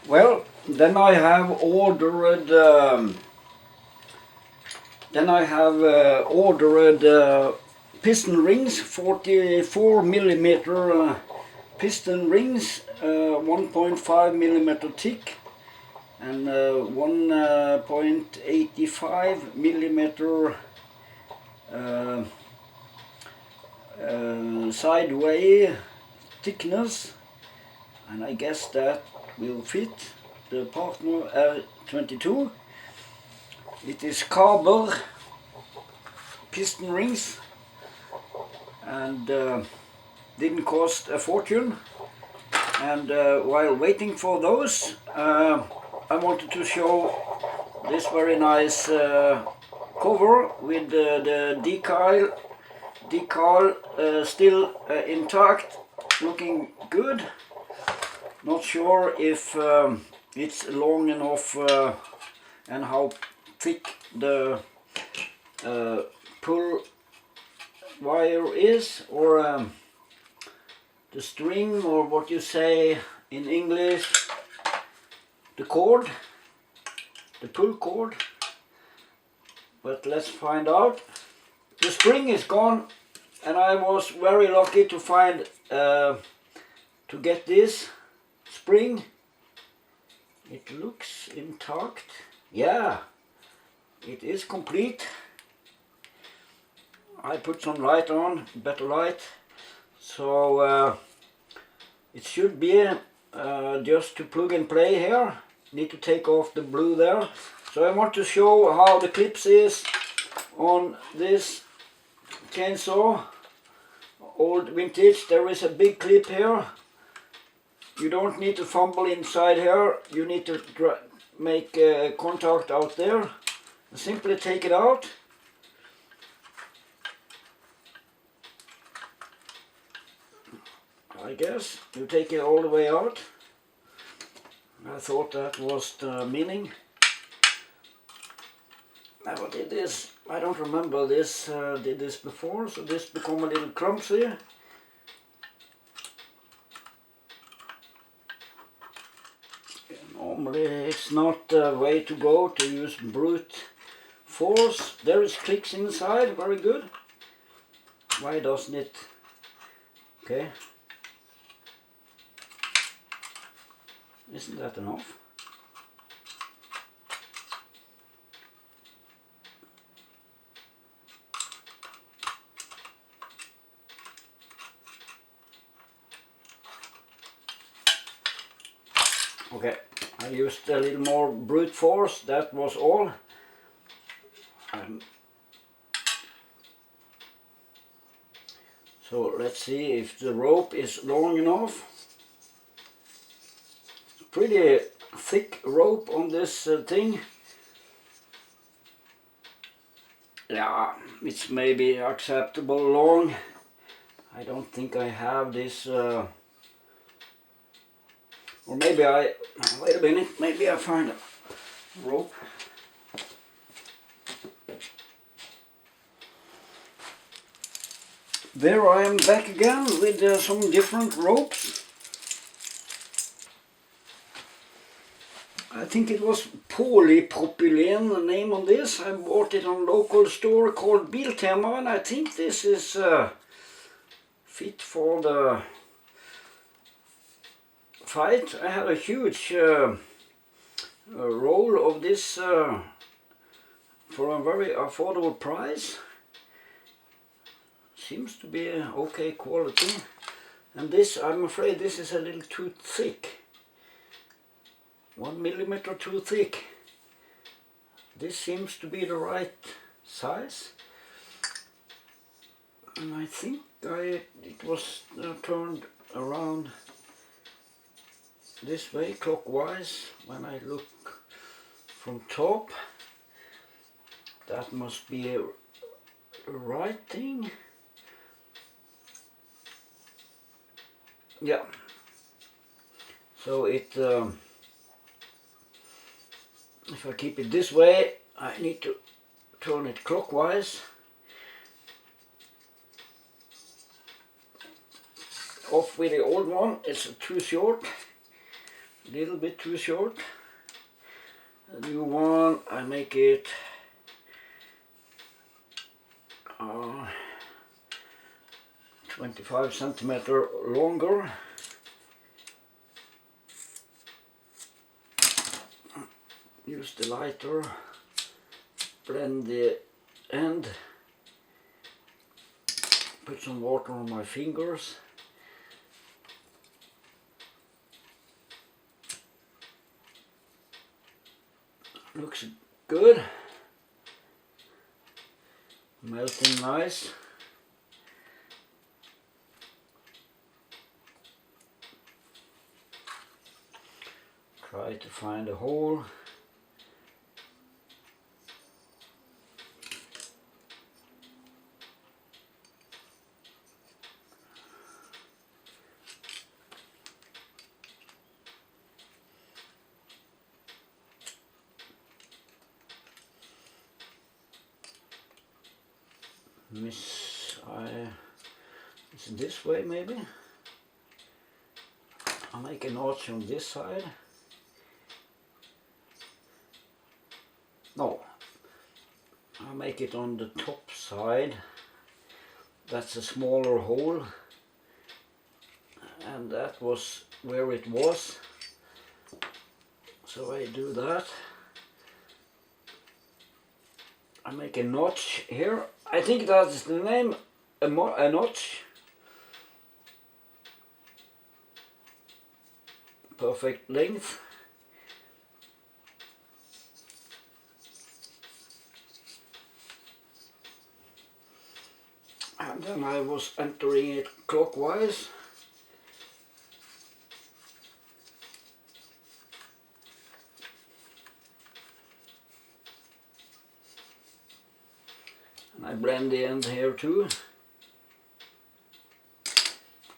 Well, then I have ordered piston rings, 44 millimeter piston rings, 1.5 millimeter thick, and 1.85 millimeter sideway thickness, and I guess that will fit the partner R22. It is carbon piston rings, and didn't cost a fortune. And while waiting for those, I wanted to show this very nice cover with the decal still intact, looking good. Not sure if it's long enough and how thick the pull wire is, or the string, or what you say in English, the cord, the pull cord. But let's find out. The spring is gone, and I was very lucky to find to get this spring. It looks intact. Yeah, it is complete. I put some light on, better light, so it should be just to plug and play here. Need to take off the blue there. So I want to show how the clips is on this chainsaw, old vintage. There is a big clip here. You don't need to fumble inside here. You need to make contact out there. Simply take it out. I guess you take it all the way out. I thought that was the meaning. Never did this. I don't remember this. Did this before, so this become a little clumsy. Normally it's not the way to go to use brute force. There is clicks inside, very good. Why doesn't it? Okay. Isn't that enough? Okay, I used a little more brute force, that was all. So let's see if the rope is long enough. Pretty thick rope on this thing. Yeah, it's maybe acceptable long. I don't think I have this, or maybe I, wait a minute, maybe I find a rope. There I am back again with some different ropes. I think it was polypropylene, the name on this. I bought it on a local store called Biltema, and I think this is fit for the fight. I had a huge roll of this for a very affordable price. Seems to be okay quality. And this, I'm afraid this is a little too thick. 1 millimeter too thick. This seems to be the right size. And I think it was turned around this way, clockwise, when I look from top. That must be a right thing. Yeah. So it, if I keep it this way, I need to turn it clockwise. Off with the old one, it's too short. a little bit too short. The new one, I make it 25 centimeter longer. Use the lighter, blend the end, put some water on my fingers. Looks good, melting nice. Try to find a hole. Is it this way maybe? I'll make a notch on this side. No, I'll make it on the top side. That's a smaller hole, and that was where it was. So I do that. I make a notch here. I think that's the name, a notch. Perfect length. And then I was entering it clockwise. And I blend the end here too.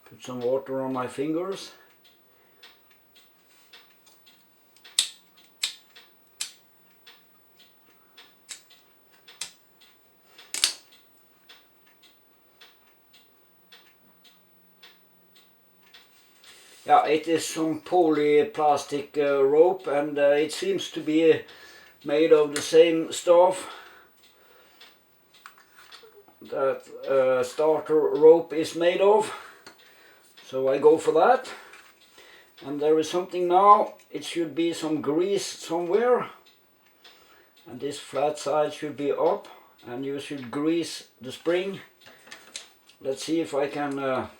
Put some water on my fingers. Yeah, it is some polyplastic rope, and it seems to be made of the same stuff that starter rope is made of. So I go for that. And there is something now, it should be some grease somewhere. And this flat side should be up, and you should grease the spring. Let's see if I can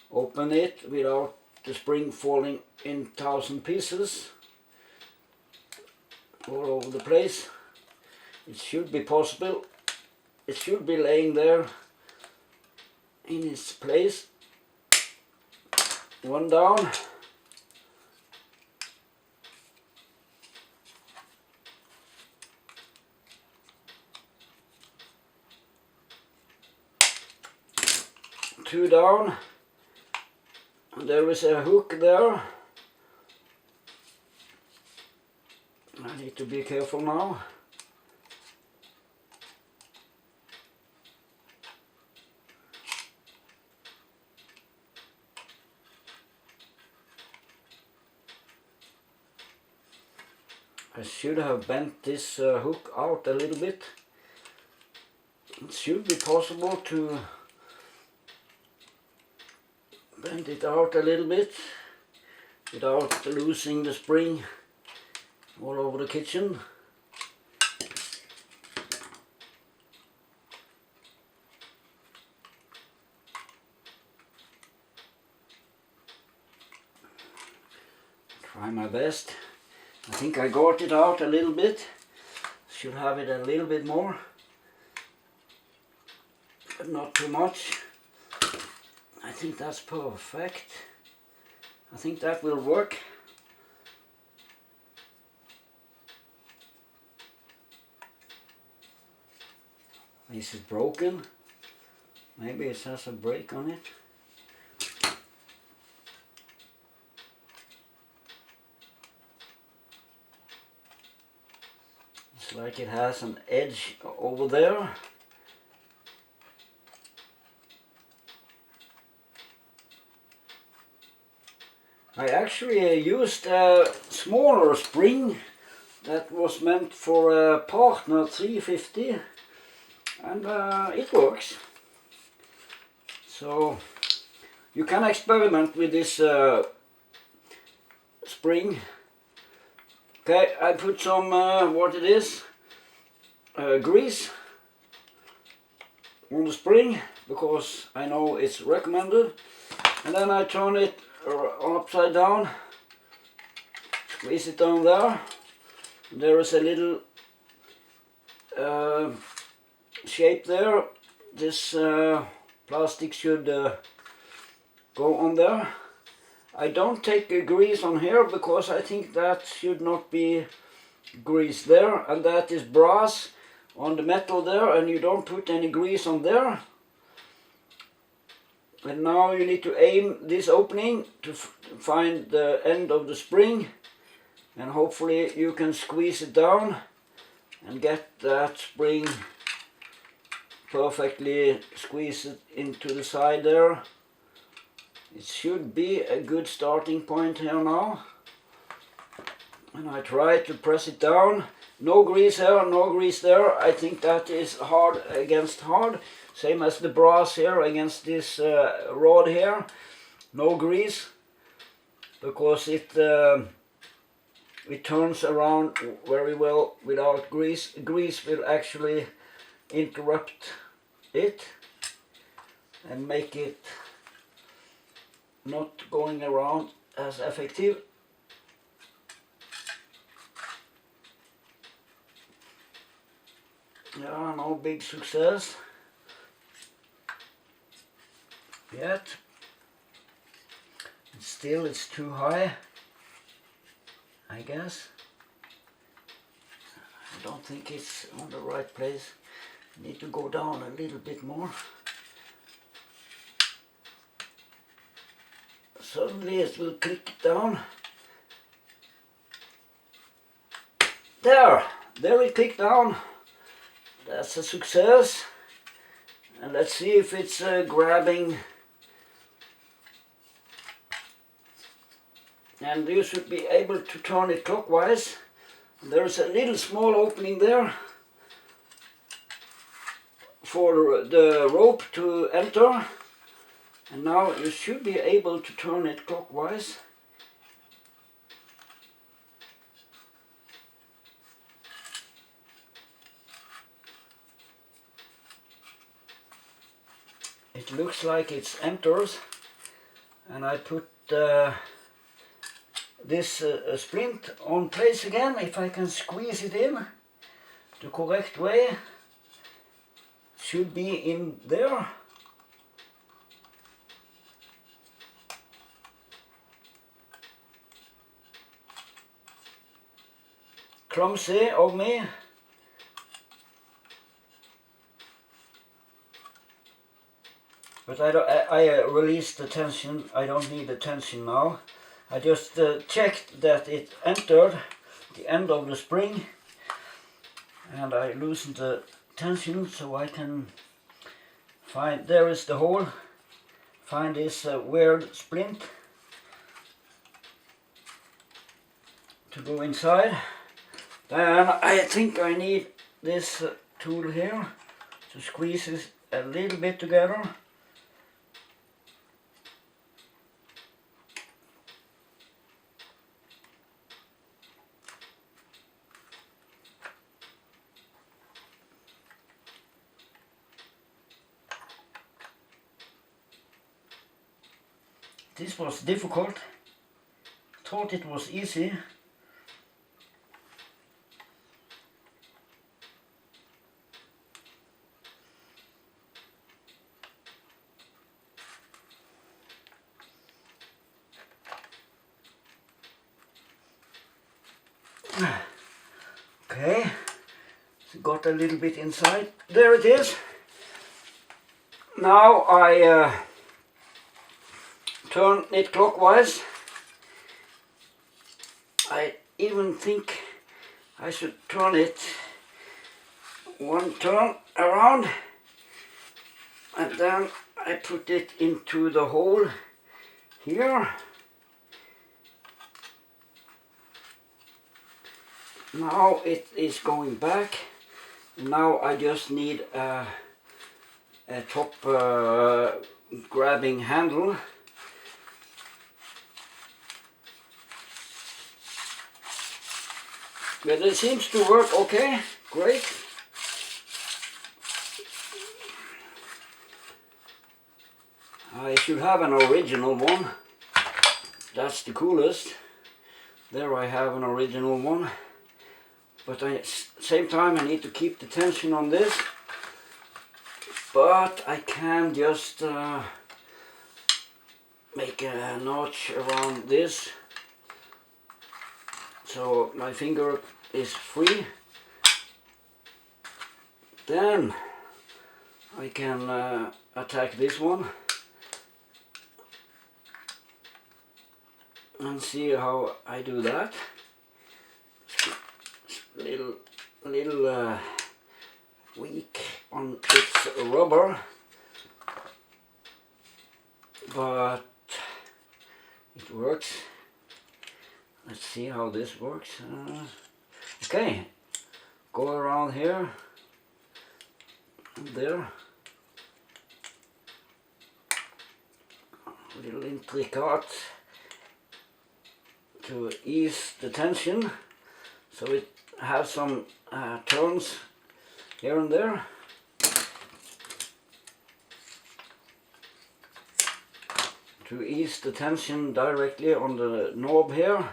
open it without the spring falling in 1,000 pieces all over the place. It should be possible. It should be laying there in its place. One down. Two down. And there is a hook there. I need to be careful now. I should have bent this hook out a little bit. It should be possible to bend it out a little bit without losing the spring all over the kitchen. Try my best. I think I got it out a little bit. Should have it a little bit more, but not too much. I think that's perfect. I think that will work. This is broken. Maybe it has a break on it. It's like it has an edge over there. I actually used a smaller spring that was meant for a partner 350, and it works. So you can experiment with this spring. Okay, I put some what it is, grease on the spring because I know it's recommended, and then I turn it upside down, squeeze it down there. There is a little shape there. This plastic should go on there. I don't take a grease on here because I think that should not be grease there, and that is brass on the metal there, and you don't put any grease on there. And now you need to aim this opening to find the end of the spring, and hopefully you can squeeze it down and get that spring perfectly squeezed into the side there. It should be a good starting point here now. And I try to press it down. No grease here, no grease there. I think that is hard against hard. Same as the brass here against this rod here. No grease, because it turns around very well without grease. Grease will actually interrupt it and make it not going around as effective. Yeah, no big success yet. Still it's too high, I guess. I don't think it's on the right place. Need to go down a little bit more. Suddenly it will click down. There it clicked down. That's a success. And let's see if it's grabbing. And you should be able to turn it clockwise. There's a little small opening there for the rope to enter. And now you should be able to turn it clockwise. It looks like it enters, and I put this splint on place again. If I can squeeze it in the correct way, it should be in there. Clumsy of me. But I released the tension. I don't need the tension now. I just checked that it entered the end of the spring, and I loosened the tension so I can find, there is the hole, find this weird splint to go inside. Then I think I need this tool here to squeeze it a little bit together. This was difficult. Thought it was easy. Okay, so got a little bit inside. There it is. Now I turn it clockwise. I even think I should turn it one turn around, and then I put it into the hole here, Now it is going back. Now I just need a top grabbing handle. But it seems to work okay, great. I should have an original one. That's the coolest. There I have an original one. But at the same time I need to keep the tension on this. But I can just make a notch around this. So my finger is free. Then I can attack this one and see how I do that. Little weak on its rubber, but it works. Let's see how this works. Okay, go around here and there. A little intricate to ease the tension, so it has some turns here and there. To ease the tension directly on the knob here.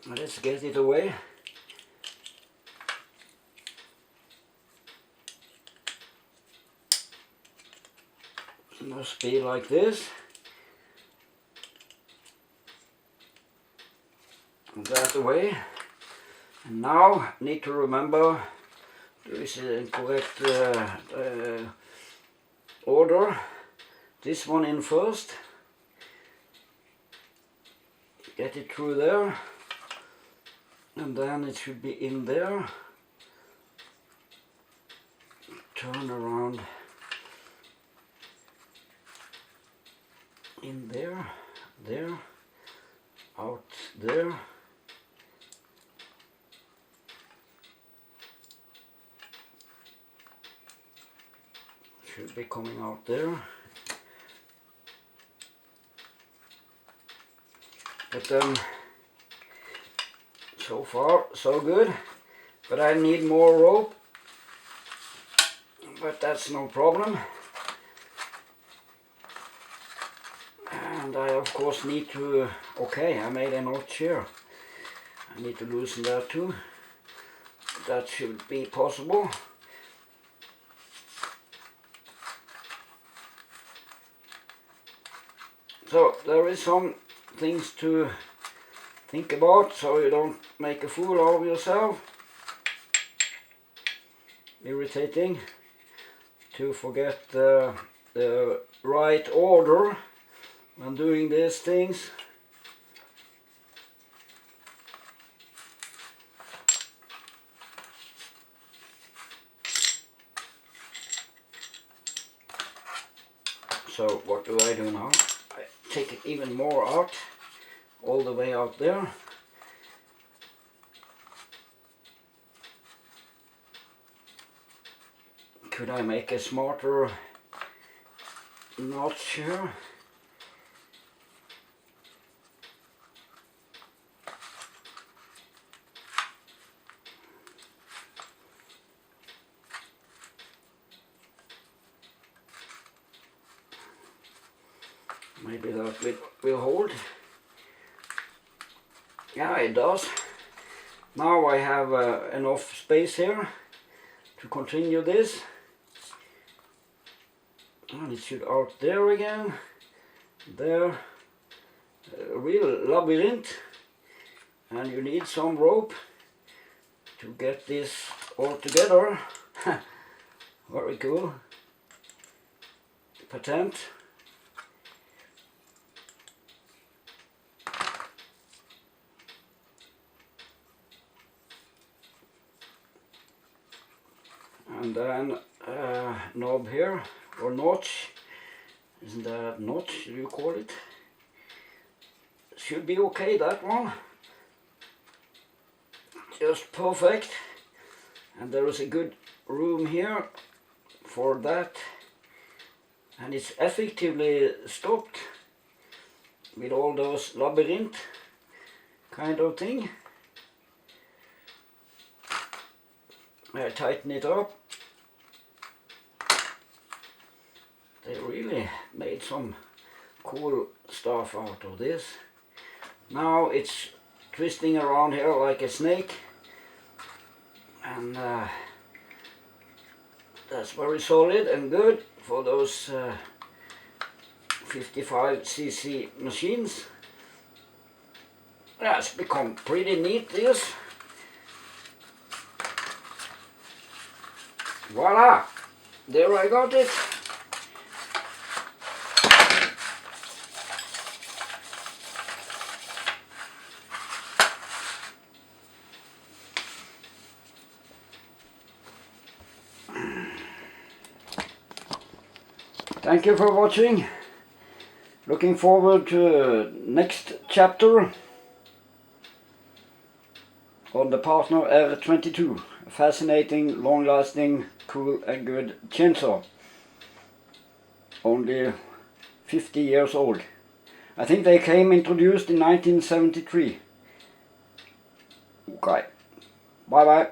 Let's get it away. It must be like this. And that away. And now need to remember there is a correct order. This one in first. Get it through there. And then it should be in there. Turn around in there, there, out there. Should be coming out there. But so far so good, but I need more rope, but that's no problem. And I of course need to, okay, I made a notch here. I need to loosen that too. That should be possible. So there is some things to think about so you don't make a fool of yourself. Irritating to forget the right order when doing these things. So what do I do now? I take it even more out, all the way out there. Could I make a smarter notch here? Maybe that will hold. Yeah, it does. Now I have enough space here to continue this. And it should out there again. There. A real labyrinth. And you need some rope to get this all together. Very cool. Patent. And then knob here, or notch. Isn't that notch you call it? Should be okay, that one. just perfect, and there is a good room here for that, and it's effectively stopped with all those labyrinth kind of thing. I tighten it up. They really made some cool stuff out of this. Now it's twisting around here like a snake, and that's very solid and good for those 55cc machines. That's become pretty neat, this. Voila! There I got it. Thank you for watching. Looking forward to next chapter on the Partner R22. A fascinating, long-lasting, cool and good chainsaw. Only 50 years old. I think they came introduced in 1973. Okay. Bye bye.